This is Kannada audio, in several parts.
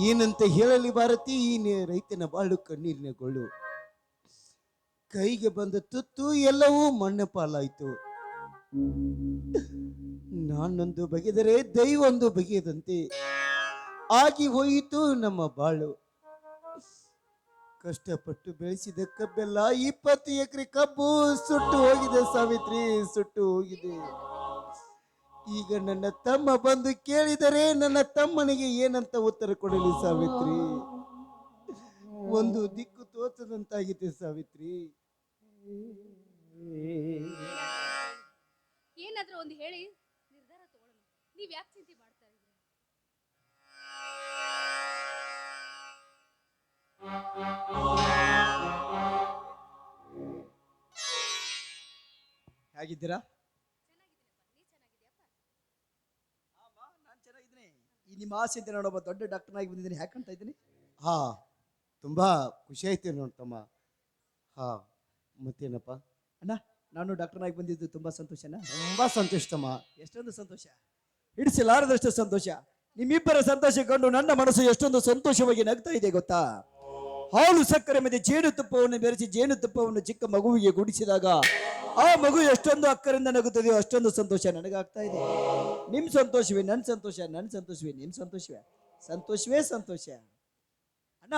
ಏನಂತ ಹೇಳಲಿ ಭಾರತಿ, ಈ ರೈತನ ಬಾಳು ಕಣ್ಣೀರಿನ ಗೋಳು. ಕೈಗೆ ಬಂದ ತುತ್ತು ಎಲ್ಲವೂ ಮಣ್ಣ ಪಾಲಾಯ್ತು. ನಾನೊಂದು ಬಗೆದರೆ ದೈವೊಂದು ಬಗೆಯದಂತೆ ಆಗಿ ಹೋಯಿತು ನಮ್ಮ ಬಾಳು. ಕಷ್ಟಪಟ್ಟು ಬೆಳೆಸಿದ ಕಬ್ಬೆಲ್ಲ 20 ಎಕರೆ ಕಬ್ಬು ಸುಟ್ಟು ಹೋಗಿದೆ ಸಾವಿತ್ರಿ, ಸುಟ್ಟು ಹೋಗಿದೆ. ಈಗ ನನ್ನ ತಮ್ಮ ಬಂದು ಕೇಳಿದರೆ ನನ್ನ ತಮ್ಮನಿಗೆ ಏನಂತ ಉತ್ತರ ಕೊಡಲಿ ಸಾವಿತ್ರಿ? ಒಂದು ದಿಕ್ಕು ತೋಚದಂತಾಗಿದೆ ಸಾವಿತ್ರಿ. ಏನಾದ್ರೂ ಒಂದು ಹೇಳಿ ನಿರ್ಧಾರ ತಗೊಳ್ಳೋಣ. ನೀವ್ ಯಾಕೆ ಚಿಂತೆ ಮಾಡ್ತಾ ಇದ್ದೀರಾ? ಹೇಗಿದ್ದೀರಾ? ಚೆನ್ನಾಗಿದ್ದೀನಪ್ಪ, ನೀ ಚೆನ್ನಾಗಿದ್ಯಪ್ಪ? ನಾನು ಚೆನ್ನಾಗಿದ್ದೀನಿ. ಈ ನಿಮ್ಮ ಆಸೆ ಇದ್ದೆ ನೋಡೊಬ್ಬ ದೊಡ್ಡ ಡಾಕ್ಟರ್ನಾಗಿ ಬಂದಿದ್ದೀನಿ. ಯಾಕೆ ಕಾಣ್ತಾ ಇದ್ದೀನಿ? ಹಾ, ತುಂಬಾ ಖುಷಿ ಆಯ್ತು ನೋಡ್ತಮ್ಮ. ಹಾ, ಮತ್ತೇನಪ್ಪ? ಅಣ್ಣ, ನಾನು ಡಾಕ್ಟರ್ನಾಗಿ ಬಂದಿದ್ದು ತುಂಬಾ ಸಂತೋಷನಾ? ತುಂಬಾ ಸಂತೋಷಮ್ಮ. ಎಷ್ಟೊಂದು ಸಂತೋಷ, ಹಿಡಿಸಲಾರದಷ್ಟು ಸಂತೋಷ. ನಿಮ್ಮಿಬ್ಬರ ಸಂತೋಷ ಕಂಡು ನನ್ನ ಮನಸ್ಸು ಎಷ್ಟೊಂದು ಸಂತೋಷವಾಗಿ ನಗ್ತಾ ಇದೆ ಗೊತ್ತಾ? ಹಾಲು ಸಕ್ಕರೆ ಮೇಲೆ ಜೇನುತುಪ್ಪವನ್ನು ಬೆರೆಸಿ ಜೇನುತುಪ್ಪವನ್ನು ಚಿಕ್ಕ ಮಗುವಿಗೆ ಗುಡಿಸಿದಾಗ ಆ ಮಗು ಎಷ್ಟೊಂದು ಅಕ್ಕರಿಂದ ನಗುತ್ತದೆಯೋ ಅಷ್ಟೊಂದು ಸಂತೋಷ ನನಗಾಗ್ತಾ ಇದೆ. ನಿಮ್ ಸಂತೋಷವೇ ನನ್ನ ಸಂತೋಷ, ನನ್ನ ಸಂತೋಷವೇ ನಿಮ್ ಸಂತೋಷವೇ, ಸಂತೋಷವೇ ಸಂತೋಷ. ಅಣ್ಣ,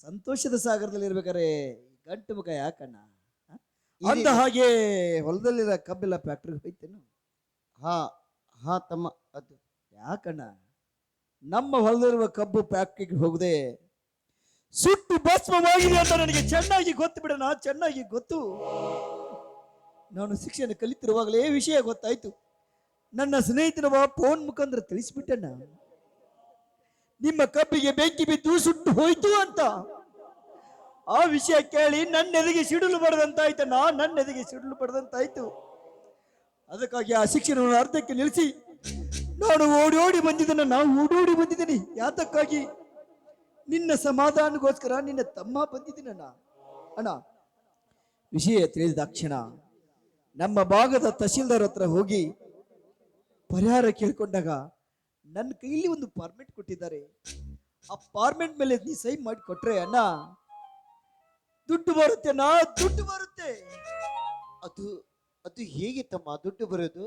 ಸಂತೋಷದ ಸಾಗರದಲ್ಲಿ ಇರ್ಬೇಕಾರೆ ಗಂಟು ಮುಖ ಯಾಕಣ್ಣ? ಅಂದ ಹಾಗೆ ಹೊಲದಲ್ಲಿರೋ ಕಬ್ಬೆಲ್ಲ ಫ್ಯಾಕ್ಟ್ರಿಗೆ ಹೋಯ್ತೇನು? ಹಾ ಹಾ ತಮ್ಮ, ಅದು ಯಾಕಣ್ಣ ನಮ್ಮ ಹೊಲದಲ್ಲಿರುವ ಕಬ್ಬು ಫ್ಯಾಕ್ಟ್ರಿಗೆ ಹೋಗದೆ ಸುಟ್ಟು ಭಸ್ಮವಾಗಿದೆ ಅಂತ ನನಗೆ ಚೆನ್ನಾಗಿ ಗೊತ್ತು ಬಿಡೋಣ, ಚೆನ್ನಾಗಿ ಗೊತ್ತು. ನಾನು ಶಿಕ್ಷಣ ಕಲಿತಿರುವಾಗಲೇ ವಿಷಯ ಗೊತ್ತಾಯ್ತು. ನನ್ನ ಸ್ನೇಹಿತನವ ಫೋನ್ ಮುಖಾಂತರ ತಿಳಿಸ್ಬಿಟ್ಟಣ್ಣ, ನಿಮ್ಮ ಕಬ್ಬಿಗೆ ಬೆಂಕಿ ಬಿದ್ದು ಸುಟ್ಟು ಹೋಯ್ತು ಅಂತ. ಆ ವಿಷಯ ಕೇಳಿ ನನ್ನೆದೆಗೆ ಸಿಡಿಲು ಬಡದಂತಾಯ್ತಣ್ಣ, ನನ್ನೆದೆಗೆ ಸಿಡಿಲು ಬಡದಂತಾಯ್ತು. ಅದಕ್ಕಾಗಿ ಆ ಶಿಕ್ಷಣವನ್ನು ಅರ್ಧಕ್ಕೆ ನಿಲ್ಲಿಸಿ ನಾನು ಓಡೋಡಿ ಬಂದಿದ್ದೇನೆ, ನಾವು ಓಡೋಡಿ ಬಂದಿದ್ದೀನಿ. ಯಾತಕ್ಕಾಗಿ? ನಿನ್ನ ಸಮಾಧಾನಗೋಸ್ಕರ ನಿನ್ನ ತಮ್ಮ ಬಂದಿದ್ದೀನಣ್ಣ. ಅಣ್ಣ, ವಿಷಯ ತಿಳಿದ ತಕ್ಷಣ ನಮ್ಮ ಭಾಗದ ತಹಶೀಲ್ದಾರ್ ಹತ್ರ ಹೋಗಿ ಪರಿಹಾರ ಕೇಳ್ಕೊಂಡಾಗ ನನ್ನ ಕೈಲಿ ಒಂದು ಫಾರ್ಮೆಟ್ ಕೊಟ್ಟಿದ್ದಾರೆ. ಆ ಫಾರ್ಮೆಟ್ ಮೇಲೆ ನೀ ಸೈನ್ ಮಾಡಿ ಕೊಟ್ರೆ ಅಣ್ಣ ದುಡ್ಡು ಬರುತ್ತೆ ಅಣ್ಣ, ದುಡ್ಡು ಬರುತ್ತೆ. ಅದು ಅದು ಹೇಗೆ ತಮ್ಮ ದುಡ್ಡು ಬರೋದು?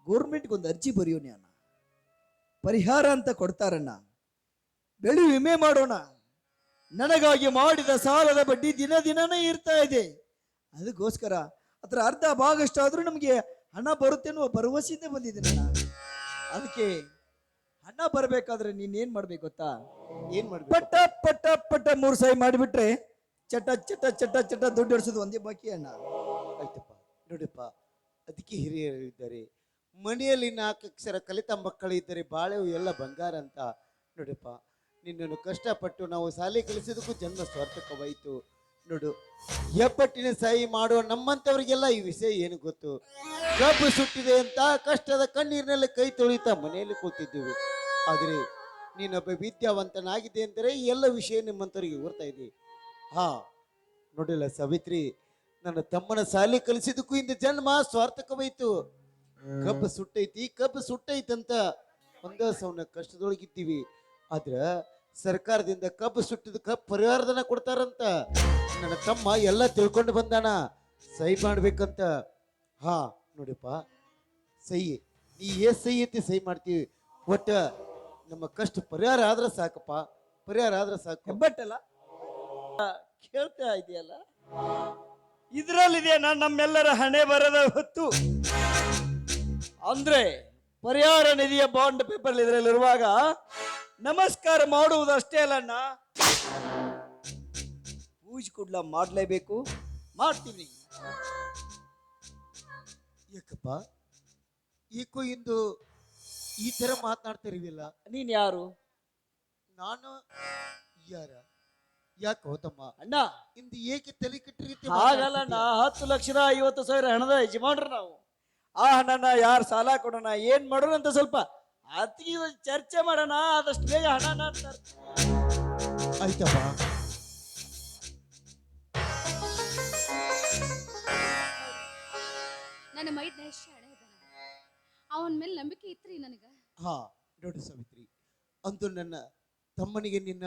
ಗೋರ್ಮೆಂಟ್ಗೆ ಒಂದು ಅರ್ಜಿ ಬರೆಯೋಣ ಅಣ್ಣ, ಪರಿಹಾರ ಅಂತ ಕೊಡ್ತಾರಣ್ಣ. ಬೆಳೆ ವಿಮೆ ಮಾಡೋಣ. ನನಗಾಗಿ ಮಾಡಿದ ಸಾಲದ ಬಡ್ಡಿ ದಿನ ದಿನನೇ ಇರ್ತಾ ಇದೆ. ಅದಕ್ಕೋಸ್ಕರ ಅದರ ಅರ್ಧ ಭಾಗಷ್ಟಾದ್ರೂ ನಮಗೆ ಹಣ ಬರುತ್ತೆ ಅನ್ನುವ ಭರವಸೆಯಿಂದ ಬಂದಿದ್ದೀನಣ್ಣ. ಅದಕ್ಕೆ ಹಣ ಬರಬೇಕಾದ್ರೆ ನೀನೇನ್ ಮಾಡ್ಬೇಕು ಗೊತ್ತಾ? ಏನ್ ಮಾಡ್ಬೇಕು? ಪಟ್ಟ ಪಟ್ಟ ಪಟ್ಟ 3 ಸೈ ಮಾಡಿಬಿಟ್ರೆ ಚಟ ಚಟ ಚಟ ಚಟ ದುಡ್ಡು ಹಿಡಿಸೋದು ಒಂದೇ ಬಾಕಿ ಅಣ್ಣ. ಆಯ್ತಪ್ಪ, ನೋಡಪ್ಪ, ಅದಕ್ಕೆ ಹಿರಿಯರು ಇದ್ದಾರೆ, ಮನೆಯಲ್ಲಿ 4 ಅಕ್ಷರ ಕಲಿತ ಮಕ್ಕಳು ಇದ್ದರೆ ಬಾಳೆವು ಎಲ್ಲ ಬಂಗಾರ ಅಂತ. ನೋಡಪ್ಪ, ನಿನ್ನನ್ನು ಕಷ್ಟಪಟ್ಟು ನಾವು ಶಾಲೆ ಕಲಿಸೋದಕ್ಕೂ ಜನ್ಮ ಸ್ವಾರ್ಥಕವಾಯಿತು. ನೋಡು, ಹೆಬ್ಬಟ್ಟಿನ ಸಹಿ ಮಾಡುವ ನಮ್ಮಂಥವ್ರಿಗೆಲ್ಲ ಈ ವಿಷಯ ಏನು ಗೊತ್ತು? ಕಬ್ಬು ಸುಟ್ಟಿದೆ ಅಂತ ಕಷ್ಟದ ಕಣ್ಣೀರಿನಲ್ಲಿ ಕೈ ತೊಳಿತಾ ಮನೆಯಲ್ಲಿ ಕೂತಿದ್ದೀವಿ. ಆದರೆ ನೀನೊಬ್ಬ ವಿದ್ಯಾವಂತನಾಗಿದೆ ಅಂದರೆ ಎಲ್ಲ ವಿಷಯ ನಿಮ್ಮಂಥವ್ರಿಗೆ ಓರ್ತಾ ಇದೆ. ಹಾ, ನೋಡಿಲ್ಲ ಸಾವಿತ್ರಿ, ನನ್ನ ತಮ್ಮನ ಶಾಲೆ ಕಲಿಸಿದಕ್ಕೂ ಇಂದ ಜನ್ಮ ಸ್ವಾರ್ಥಕವಾಯಿತು. ಕಬ್ಬು ಸುಟ್ಟೈತಿ, ಕಬ್ಬು ಸುಟ್ಟೈತಂತ ಒಂದ ಸೌನ ಕಷ್ಟದೊಳಗಿದ್ದೀವಿ. ಆದ್ರ ಸರ್ಕಾರದಿಂದ ಕಬ್ಬು ಸುಟ್ಟಿದ ಪರಿಹಾರಧನ ಕೊಡ್ತಾರಂತ ನನ್ನ ತಮ್ಮ ಎಲ್ಲ ತಿಳ್ಕೊಂಡು ಬಂದಾನ. ಸಹಿ ಮಾಡ್ಬೇಕಂತ. ಹಾ ನೋಡಿಪ್ಪ, ಸಹಿ ನೀ ಸಹಿ ಐತಿ ಸಹಿ ಮಾಡ್ತೀವಿ. ಒಟ್ಟ ನಮ್ಮ ಕಷ್ಟ ಪರಿಹಾರ ಆದ್ರೆ ಸಾಕಪ್ಪ, ಪರಿಹಾರ ಆದ್ರೆ ಸಾಕು. ಹೆಬ್ಬಟ್ಟಲ್ಲ ಕೇಳ್ತಾ ಇದೆಯಲ್ಲ, ಇದ್ರಲ್ಲಿದೆಯಾ ನಮ್ಮೆಲ್ಲರ ಹಣೆ ಬರದ ಹೊತ್ತು. ಅಂದ್ರೆ ಪರಿಹಾರ ನಿಧಿಯ ಬಾಂಡ್ ಪೇಪರ್ ಇದರಲ್ಲಿರುವಾಗ ನಮಸ್ಕಾರ ಮಾಡುವುದಷ್ಟೇ ಅಲ್ಲಣ್ಣ, ಪೂಜೆ ಕೂಡ್ಲ ಮಾಡ್ಲೇಬೇಕು, ಮಾಡ್ತೀವಿ. ಯಾಕಪ್ಪ ಏಕೋ ಇಂದು ಈ ತರ ಮಾತನಾಡ್ತಿರ್ವಿಲ್ಲ? ನೀನ್ ಯಾರು? ನಾನು ಯಾರ? ಯಾಕೆ ಹೋತಮ್ಮ ಅಣ್ಣ ಇಂದು ಏಕೆ ತಲೆ ಕೆಟ್ಟ ರೀತಿ ಹಾಗಲ್ಲಣ್ಣ, 10,50,000 ಹಣದ ಯಜಮಾನ್ರು ನಾವು. ಆ ಹಣನ ಯಾರು ಸಾಲ ಕೊಡೋಣ, ಏನ್ ಮಾಡೋಣ ಅಂತ ಸ್ವಲ್ಪ ಅತಿ ಚರ್ಚೆ ಮಾಡೋಣ. ಆದಷ್ಟು ಬೇಗ ಹಣನ ಆಯ್ತಪ್ಪ. ನನ್ನ ಮೈದ್ನ ಎಷ್ಟು ಹಣ ಇದ್ದಾನ, ಅವನ ಮೇಲೆ ನಂಬಿಕೆ ಇತ್ರಿ ನನಗ. ಹಾ ನೋಡು ಸಾವಿತ್ರಿ, ಅಂದು ನನ್ನ ತಮ್ಮನಿಗೆ ನಿನ್ನ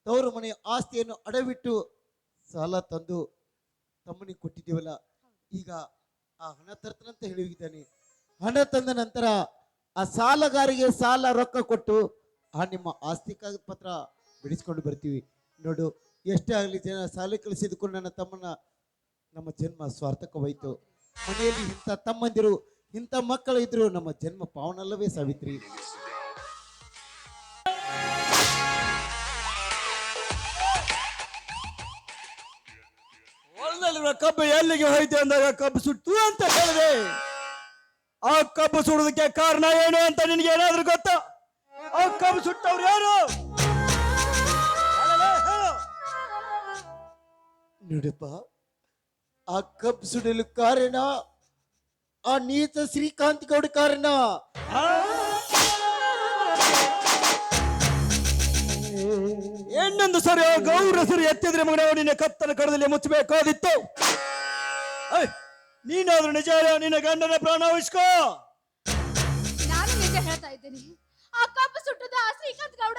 ತವರು ಮನೆಯ ಆಸ್ತಿಯನ್ನು ಅಡವಿಟ್ಟು ಸಾಲ ತಂದು ತಮ್ಮನಿಗೆ ಕೊಟ್ಟಿದ್ದೀವಲ್ಲ, ಈಗ ಆ ಹಣ ತರ್ತನಂತ ಹೇಳಿದ್ದಾನೆ. ಹಣ ತಂದ ನಂತರ ಆ ಸಾಲಗಾರಿಗೆ ಸಾಲ ರೊಕ್ಕ ಕೊಟ್ಟು ಆ ನಿಮ್ಮ ಆಸ್ತಿ ಕಾಗದ ಪತ್ರ ಬಿಡಿಸ್ಕೊಂಡು ಬರ್ತೀವಿ. ನೋಡು, ಎಷ್ಟೇ ಆಗಲಿ ಜನ ಸಾಲ ಕಳಿಸಿದ್ಕೊಂಡು ನನ್ನ ತಮ್ಮನ ನಮ್ಮ ಜನ್ಮ ಸ್ವಾರ್ಥಕವಾಯಿತು. ಮನೆಯಲ್ಲಿ ಇಂಥ ತಮ್ಮಂದಿರು ಇಂಥ ಮಕ್ಕಳು ಇದ್ರು ನಮ್ಮ ಜನ್ಮ ಪಾವನಲ್ಲವೇ ಸಾವಿತ್ರಿ? ಹೊಲದಲ್ಲಿರುವ ಕಬ್ಬು ಎಲ್ಲಿಗೆ ಹೋಯ್ತು ಅಂದಾಗ ಕಬ್ಬು ಸುಟ್ಟು ಅಂತ ಹೇಳಿದೆ. ಆ ಕಬ್ಬು ಸುಡೋದಕ್ಕೆ ಕಾರಣ ಏನು ಅಂತ ನಿನಗೆ ಏನಾದ್ರೂ ಗೊತ್ತಾ? ಆ ಕಬ್ಬು ಸುಟ್ಟವ್ರು ಯಾರು? ನೋಡಪ್ಪ, ಆ ಕಬ್ಬು ಸುಡಲು ಕಾರಣ ಆ ನೀತ ಶ್ರೀಕಾಂತ್ ಗೌಡ ಕಾರಣ. ಇನ್ನೊಂದು ಸರಿ ಗೌರ ಸರಿ ಎತ್ತಿದ್ರೆ ಮಗನ ನಿನ್ನ ಕತ್ತಲ ಕಡದಲ್ಲಿ ಮುಚ್ಚಬೇಕಾದಿತ್ತು. ನೀನಾದ್ರೂ ನಿಜ ನಿನ್ನ ಗಂಡನ ಪ್ರಾಣ ಉಳಿಸ್ಕೋ. ನಾನು ನಿಜ ಹೇಳ್ತಾ ಇದ್ದೀನಿ. ಆ ಕಬ್ಬು ಸುಟ್ಟದ ಆ ಶ್ರೀಕಾಂತ್ ಗೌಡ.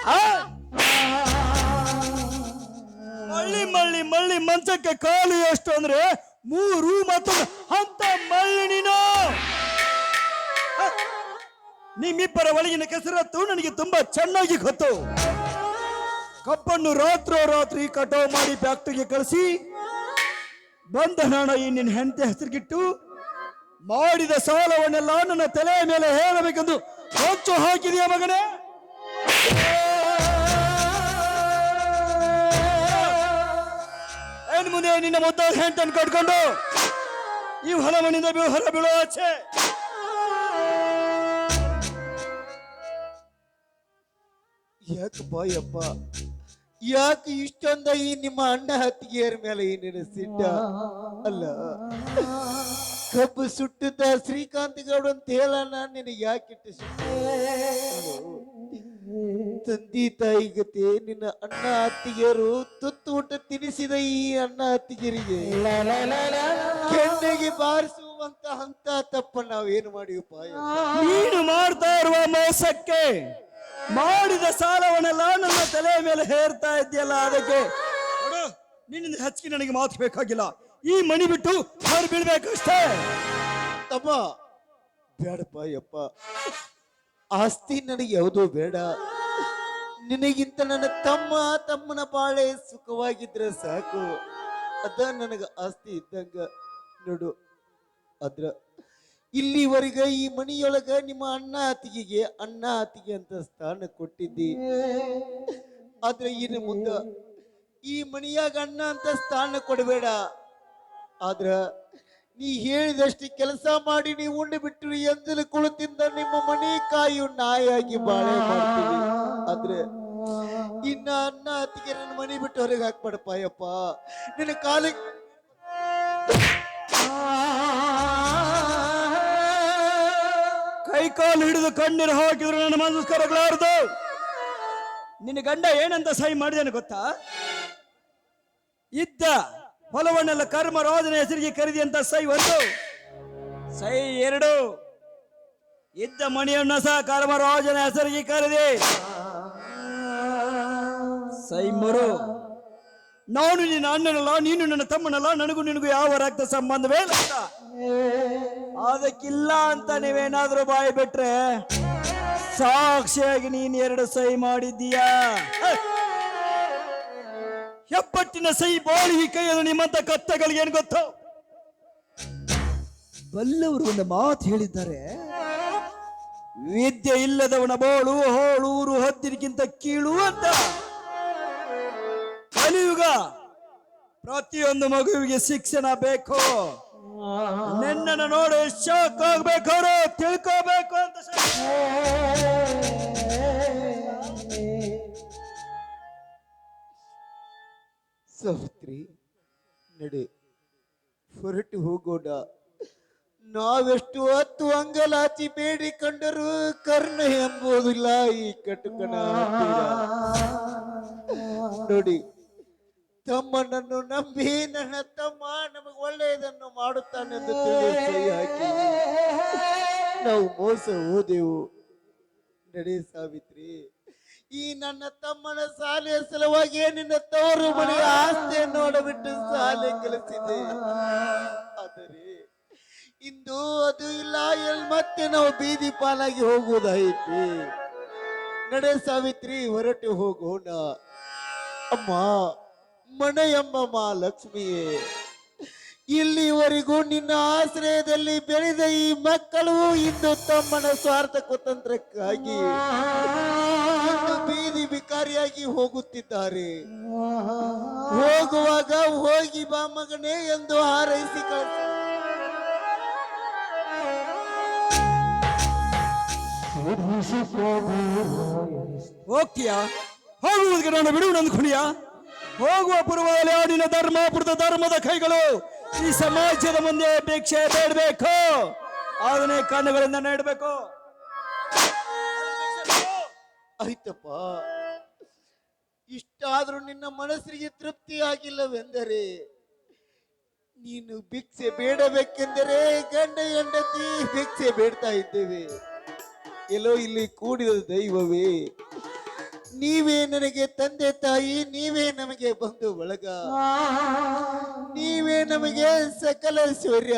ಮಳ್ಳಿ ಮಳ್ಳಿ ಮಳ್ಳಿ ಮಂಚಕ್ಕೆ ಕಾಲು ಎಷ್ಟು ಅಂದ್ರೆ 3 ಮತ್ತೊಂದು ಅಂತ ಮಳ್ಳಿ ನೀನು. ನಿಮ್ಮಿಬ್ಬರ ಒಳಗಿನ ಕೆಸರತ್ತು ನನಗೆ ತುಂಬಾ ಚೆನ್ನಾಗಿ ಗೊತ್ತು. ಕಬ್ಬನ್ನು ರಾತ್ರಿ ಕಟಾವು ಮಾಡಿ ಫ್ಯಾಕ್ಟರಿಗೆ ಕಳಿಸಿ ಬಂದ ಹಣ ಈ ನಿನ್ನ ಹೆಂಡತಿ ಹೆಸರಿಗಿಟ್ಟು ಮಾಡಿದ ಸಾಲವನ್ನೆಲ್ಲ ನನ್ನ ತಲೆಯ ಮೇಲೆ ಹೇಳಬೇಕೆಂದು ಹೊಚ್ಚು ಹಾಕಿದೆಯಾ ಮಗನೇ? ಏನ್ ಮುಂದೆ ನಿನ್ನ ಮುದ್ದಾದ ಹೆಂಡತಿಯನ್ನು ಕಟ್ಕೊಂಡು ಈ ಹೊಲ ಮನೆಯಿಂದ ಹೊರ ಬೀಳೋ ಆಚೆ. ಯಾಕಪ್ಪ ಯಪ್ಪ, ಯಾಕೆ ಇಷ್ಟೊಂದ ಈ ನಿಮ್ಮ ಅಣ್ಣ ಹತ್ತಿಗೆಯರ ಮೇಲೆ ಈ ನಿನ್ನ ಸಿಟ್ಟ? ಅಲ್ಲ, ಕಬ್ಬು ಸುಟ್ಟಿದ್ದ ಶ್ರೀಕಾಂತ್ ಗೌಡ ಅಂತ ಹೇಳೋಣ ನಿನಗೆ ಯಾಕಿಟ್ಟು ತಂದಿ ತಾಯಿ ಗತೆ ನಿನ್ನ ಅಣ್ಣ ಅತ್ತಿಗೆಯರು ತುತ್ತು ಊಟ ತಿನಿಸಿದ ಈ ಅಣ್ಣ ಅತ್ತಿಗೆರಿಗೆ ಕೆನ್ನೆಗೆ ಬಾರಿಸುವಂತ ಅಂತ ತಪ್ಪ ನಾವೇನು ಮಾಡಿವಪ್ಪ? ನೀನು ಮಾಡ್ತಾ ಇರುವ ಮೋಸಕ್ಕೆ ಮಾಡಿದ ಸಾಲವನ್ನೆಲ್ಲ ನನ್ನ ತಲೆಯ ಮೇಲೆ ಹೇರ್ತಾ ಇದ್ದೀಯಲ್ಲ, ಅದಕ್ಕೆ ನಿನ್ನಿಂದ ಹೆಚ್ಚಿಗೆ ನನಗೆ ಮಾತು ಬೇಕಾಗಿಲ್ಲ. ಈ ಮನಿ ಬಿಟ್ಟು ಹೊರ ಬೀಳ್ಬೇಕಷ್ಟೇ. ತಮ್ಮ ಬೇಡಪ್ಪ ಯಪ್ಪ, ಆಸ್ತಿ ನನಗೆ ಯಾವುದೋ ಬೇಡ. ನಿನಗಿಂತ ನನ್ನ ತಮ್ಮನ ಬಾಳೆ ಸುಖವಾಗಿದ್ರೆ ಸಾಕು. ಅದ ನನಗ ಆಸ್ತಿ ಇದ್ದಂಗ. ನೋಡು, ಅದ್ರ ಇಲ್ಲಿವರೆಗೆ ಈ ಮನಿಯೊಳಗ ನಿಮ್ಮ ಅಣ್ಣ ಅತ್ತಿಗೆ ಅಂತ ಸ್ಥಾನ ಕೊಟ್ಟಿದ್ದಿ. ಆದ್ರೆ ಇನ್ನು ಮುಂದ ಈ ಮನಿಯಾಗ ಅಣ್ಣ ಅಂತ ಸ್ಥಾನ ಕೊಡಬೇಡ. ಆದ್ರ ನೀ ಹೇಳಿದಷ್ಟು ಕೆಲಸ ಮಾಡಿ ನೀವು ಉಂಡು ಬಿಟ್ಟು ಎಂದಲು ಕುಳಿತಿಂದ ನಿಮ್ಮ ಮನಿ ಕಾಯು ನಾಯಾಗಿ ಬಾಳೆ ಮಾಡ್ತೀವಿ. ಆದ್ರೆ ಇನ್ನ ಅಣ್ಣ ಅತ್ತಿಗೆ ನನ್ನ ಮನಿ ಬಿಟ್ಟು ಹೊರಗೆ ಹಾಕ್ಬೇಡಪ್ಪ ಯಪ್ಪ. ನಿನ್ನ ಕಾಲಿಗೆ ಕೈ ಕಾಲು ಹಿಡಿದು ಕಣ್ಣೀರು ಹಾಕಿದ್ರು ನನ್ನ ಮನಸ್ಸು ಕರಗಲಾರದು. ನಿನ್ನ ಗಂಡ ಏನಂತ ಸಹಿ ಮಾಡಿದೇನು ಗೊತ್ತಾ? ಇದ್ದ ಹೊಲವನ್ನೆಲ್ಲ ಕರ್ಮರಾಜನ ಹೆಸರಿಗೆ ಖರೀದಿ ಅಂತ ಸಹಿ 1, ಸಹಿ 2, ಇದ್ದ ಮಣಿಯನ್ನ ಸಹ ಕರ್ಮರಾಜನ ಹೆಸರಿಗೆ ಖರೀದಿ ಸಹಿ 3, ನಾನು ನಿನ್ನ ಅಣ್ಣನಲ್ಲ, ನೀನು ನನ್ನ ತಮ್ಮನಲ್ಲ, ನನಗೂ ನಿನಗೂ ಯಾವ ರಕ್ತ ಸಂಬಂಧವೇ ಇಲ್ಲ. ಅದಕ್ಕಿಲ್ಲ ಅಂತ ನೀವೇನಾದ್ರೂ ಬಾಯಿ ಬಿಟ್ರೆ ಸಾಕ್ಷಿಯಾಗಿ ನೀನು 2 ಸಹಿ ಮಾಡಿದ್ದೀಯಾ. ಹೆಪ್ಪಟ್ಟಿನ ಸಹಿ ಬಾಳಿಗೆ ಕೈಯಲ್ಲಿ ನಿಮ್ಮಂತ ಕತ್ತಗಳಿಗೆ ಏನ್ ಗೊತ್ತು? ಬಲ್ಲವರು ಒಂದು ಮಾತು ಹೇಳಿದ್ದಾರೆ, ವಿದ್ಯೆ ಇಲ್ಲದವನ ಬೋಳು ಹೋಳೂರು ಹದ್ದಿರಿಗಿಂತ ಕೀಳು ಅಂತ. ಕಲಿಯುಗ ಪ್ರತಿಯೊಂದು ಮಗುವಿಗೆ ಶಿಕ್ಷಣ ಬೇಕು. ನಿನ್ನನ್ನು ನೋಡಿ ಶಾಕ್ ಆಗ್ಬೇಕಾದ್ರು ತಿಳ್ಕೋಬೇಕು ಅಂತ. ಸಾವಿತ್ರಿ, ನಡೆ ಹೊರಟು ಹೋಗೋಣ. ನಾವೆಷ್ಟು ಹೊತ್ತು ಅಂಗಲಾಚಿ ಬೇಡಿಕೊಂಡರೂ ಕರ್ಣ ಎಂಬುದಿಲ್ಲ ಈ ಕಟುಕನ ಹತ್ತಿರ. ನೋಡಿ, ತಮ್ಮನನ್ನು ನಂಬಿ ನನ್ನ ತಮ್ಮ ನಮಗೆ ಒಳ್ಳೆಯದನ್ನು ಮಾಡುತ್ತಾನೆಂದು ತಿಳಿದು ಸಹಿ ಹಾಕಿ ನಾವು ಮೋಸ ಹೋದೆವು. ನಡೆ ಸಾವಿತ್ರಿ, ಈ ನನ್ನ ತಮ್ಮನ ಶಾಲೆಯ ಸಲುವಾಗಿ ನಿನ್ನ ತವರು ಮನೆಯ ಆಸ್ತಿ ನೋಡಬಿಟ್ಟು ಶಾಲೆ ಕಲಿಸಿದೆ. ಆದರೆ ಇಂದು ಅದು ಇಲ್ಲ, ಮತ್ತೆ ನಾವು ಬೀದಿ ಪಾಲಾಗಿ ಹೋಗುವುದಾಯಿತು. ನಡೆ ಸಾವಿತ್ರಿ, ಹೊರಟು ಹೋಗೋಣ. ಅಮ್ಮ, ಮನೆ ಎಂಬ ಮಹಾಲಕ್ಷ್ಮಿಯೇ, ಇಲ್ಲಿವರೆಗೂ ನಿನ್ನ ಆಶ್ರಯದಲ್ಲಿ ಬೆಳೆದ ಈ ಮಕ್ಕಳು ಇಂದು ತಮ್ಮನ ಸ್ವಾರ್ಥ ಕುತಂತ್ರಕ್ಕಾಗಿ ಇಂದು ಬೀದಿ ಬಿಕಾರಿಯಾಗಿ ಹೋಗುತ್ತಿದ್ದಾರೆ. ಹೋಗುವಾಗ ಹೋಗಿ ಬಾ ಮಗನೇ ಎಂದು ಹಾರೈಸಿ ಕಳಿಸ. ಹೋಗ್ತೀಯಾ? ಹೋಗುವುದಕ್ಕೆ ನಾನು ಬಿಡುವುದು ಅಂದ್ಕೊಂಡಿಯ? ಹೋಗುವ ಪೂರ್ವದಲ್ಲಿ ಆಡಿನ ಧರ್ಮಾಪುರದ ಧರ್ಮದ ಕೈಗಳು ಈ ಸಮಾಜದ ಮುಂದೆ ಭಿಕ್ಷೆ ಬೇಡಬೇಕು, ಅದನ್ನೇ ಕಣ್ಣುಗಳಿಂದ ನೀಡಬೇಕು. ಆಯ್ತಪ್ಪ, ಇಷ್ಟಾದ್ರೂ ನಿನ್ನ ಮನಸ್ಸಿಗೆ ತೃಪ್ತಿ ಆಗಿಲ್ಲವೆಂದರೆ ನೀನು ಭಿಕ್ಷೆ ಬೇಡಬೇಕೆಂದರೆ ಗಂಡ ಹೆಂಡತಿ ಭಿಕ್ಷೆ ಬೇಡ್ತಾ ಇದ್ದೇವೆ. ಎಲ್ಲೋ ಇಲ್ಲಿ ಕೂಡಿದ ದೈವವೇ, ನೀವೇ ನನಗೆ ತಂದೆ ತಾಯಿ, ನೀವೇ ನಮಗೆ ಬಂಧು ಬಳಗ, ನೀವೇ ನಮಗೆ ಸಕಲ ಐಶ್ವರ್ಯ.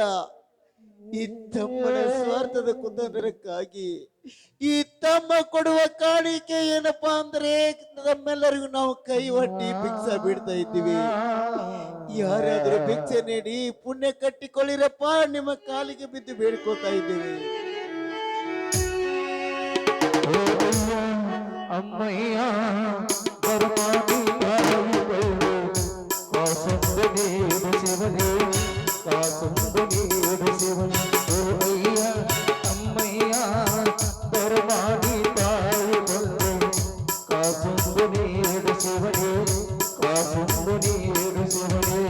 ಈ ತಮ್ಮನ ಸ್ವಾರ್ಥದ ಕುತಂತ್ರಕ್ಕಾಗಿ ಈ ತಮ್ಮ ಕೊಡುವ ಕಾಣಿಕೆ ಏನಪ್ಪಾ ಅಂದ್ರೆ ನಮ್ಮೆಲ್ಲರಿಗೂ ನಾವು ಕೈ ಒಡ್ಡಿ ಭಿಕ್ಷೆ ಬಿಡ್ತಾ ಇದ್ದೀವಿ. ಯಾರಾದ್ರೂ ಭಿಕ್ಷೆ ನೀಡಿ ಪುಣ್ಯ ಕಟ್ಟಿಕೊಳ್ಳಿರಪ್ಪ, ನಿಮ್ಮ ಕಾಲಿಗೆ ಬಿದ್ದು ಬೇಡ್ಕೋತಾ ಇದ್ದೀವಿ. ಅಮ್ಮಯ್ಯ ಪರಮಾತ್ಮ ಕಾಸಂಬನೇ ಶಿವನೇ, ಕಾಸಂಬನೇ ಶಿವನೇ. ಅಯ್ಯ ಅಮ್ಮಯ್ಯ ಪರಮಾತ್ಮ ತಾಯಿ ಬಂದೆ, ಕಾಸಂಬನೇ ಶಿವನೇ, ಕಾಸಂಬನೇ ಶಿವನೇ.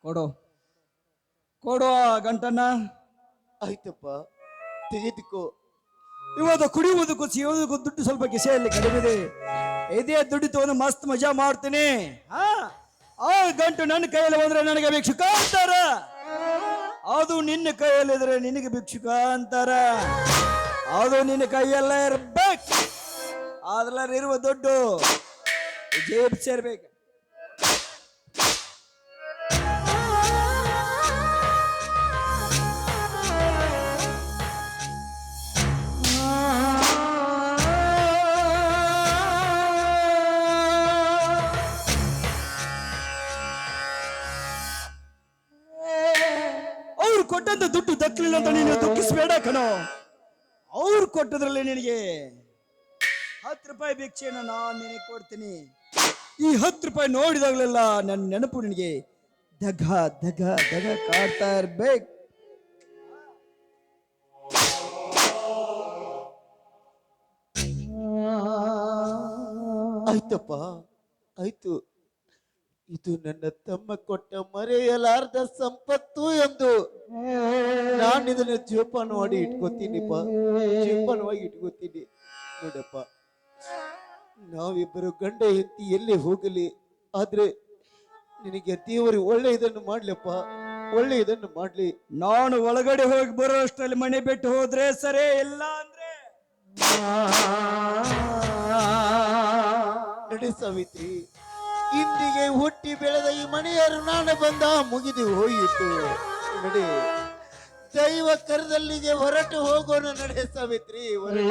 ಕೊಡು ಕೊಡು ಆ ಗಂಟನ್ನ. ಆಯ್ತಪ್ಪ, ತೆಗೆದುಕೋ. ಇವತ್ತು ಕುಡಿಯುವುದಕ್ಕೂ ಸಿಗುವುದಕ್ಕೂ ದುಡ್ಡು ಸ್ವಲ್ಪ ಕಿಸೆಯಲ್ಲಿ ಕಡಿಮೆ, ಇದೇ ದುಡ್ಡು ತಗೊಂಡು ಮಸ್ತ್ ಮಜಾ ಮಾಡ್ತೀನಿ. ಆ ಗಂಟು ನನ್ನ ಕೈಯಲ್ಲಿ ಬಂದ್ರೆ ನನಗೆ ಭಿಕ್ಷುಕ ಅಂತಾರ, ಅದು ನಿನ್ನ ಕೈಯಲ್ಲಿದ್ರೆ ನಿನಗೆ ಭಿಕ್ಷುಕ ಅಂತಾರ. ಅದು ನಿನ್ನ ಕೈಯಲ್ಲ ಇರ್ಬೇಕು, ಅದ್ರಲ್ಲಿ ಇರುವ ದುಡ್ಡು ಜೇಬ್ ಸೇರ್ಬೇಕು. ದಕ್ಕಲಿಲ್ಲ ಅಂತ ನೀನು ದುಃಖಿಸಬೇಡ ಕಣೋ. ಅವ್ರು ಕೊಟ್ಟದ್ರಲ್ಲಿ ನಿನಗೆ 10 ರೂಪಾಯಿ ಭಿಕ್ಷೆಯನ್ನು ನಾನು ನಿನಗೆ ಕೊಡ್ತೀನಿ. ಈ 10 ರೂಪಾಯಿ ನೋಡಿದಾಗಲೆಲ್ಲ ನನ್ನ ನೆನಪು ನಿನಗೆ ದಗ ದಗ ದಗ ಕಾಡ್ತಾ ಇರ್ಬೇಕು. ಆಯ್ತಪ್ಪ, ಆಯ್ತು. ಇದು ನನ್ನ ತಮ್ಮ ಕೊಟ್ಟ ಮರೆಯಲಾರ್ದ ಸಂಪತ್ತು ಎಂದು ನಾನು ಇದನ್ನ ಜೋಪಾನವಾಗಿ ಇಟ್ಕೋತೀನಿಪ್ಪ, ಜೋಪಾನವಾಗಿ ಇಟ್ಕೋತೀನಿ. ನೋಡಪ್ಪ, ನಾವಿಬ್ಬರು ಗಂಡ ಹೆಂಡತಿ ಎಲ್ಲಿ ಹೋಗಲಿ, ಆದ್ರೆ ನಿನಗೆ ದೇವರು ಒಳ್ಳೆಯದನ್ನು ಮಾಡ್ಲಪ್ಪ, ಒಳ್ಳೆಯದನ್ನು ಮಾಡ್ಲಿ. ನಾನು ಒಳಗಡೆ ಹೋಗಿ ಬರೋ ಅಷ್ಟರಲ್ಲಿ ಮನೆ ಬಿಟ್ಟು ಹೋದ್ರೆ ಸರಿ, ಇಲ್ಲ ಅಂದ್ರೆ ನಡೆ ಸಾವಿತ್ರಿ. ಇಂದಿಗೆ ಹುಟ್ಟಿ ಬೆಳೆದ ಈ ಮನೆಯ ಋಣ ಬಂದ ಮುಗಿದು ಹೋಯಿತು. ನಡೆ, ದೈವ ಕರದಲ್ಲಿಗೆ ಹೊರಟು ಹೋಗೋಣ. ನಡೆ ಸಾವಿತ್ರಿ, ಹೊರಟು.